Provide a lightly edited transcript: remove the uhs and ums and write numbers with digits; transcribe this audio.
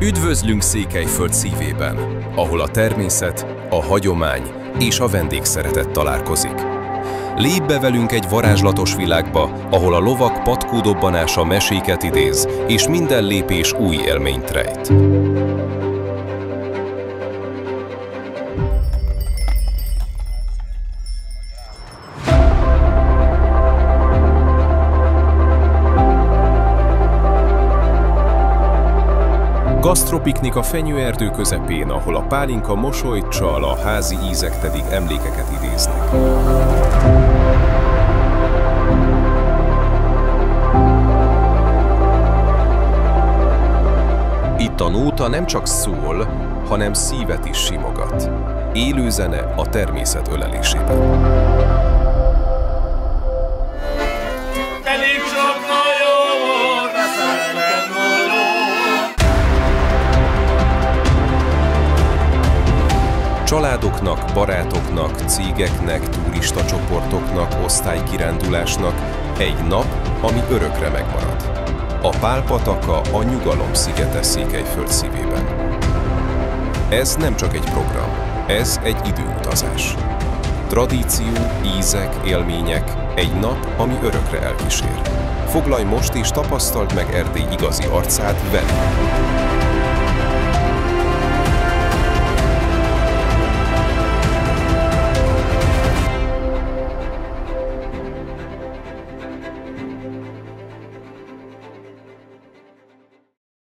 Üdvözlünk Székelyföld szívében, ahol a természet, a hagyomány és a vendégszeretet találkozik. Lépj be velünk egy varázslatos világba, ahol a lovak patkódobbanása meséket idéz, és minden lépés új élményt rejt. Gasztropiknik a fenyőerdő közepén, ahol a pálinka mosolyt csal, a házi ízek pedig emlékeket idéznek. Itt a nóta nem csak szól, hanem szívet is simogat. Élő zene a természet ölelésében. Családoknak, barátoknak, cégeknek, turista csoportoknak, osztálykirándulásnak egy nap, ami örökre megmarad. A Pál-pataka a nyugalom szigete Székelyföld szívében. Ez nem csak egy program, ez egy időutazás. Tradíció, ízek, élmények, egy nap, ami örökre elkísér. Foglalj most és tapasztald meg Erdély igazi arcát velünk!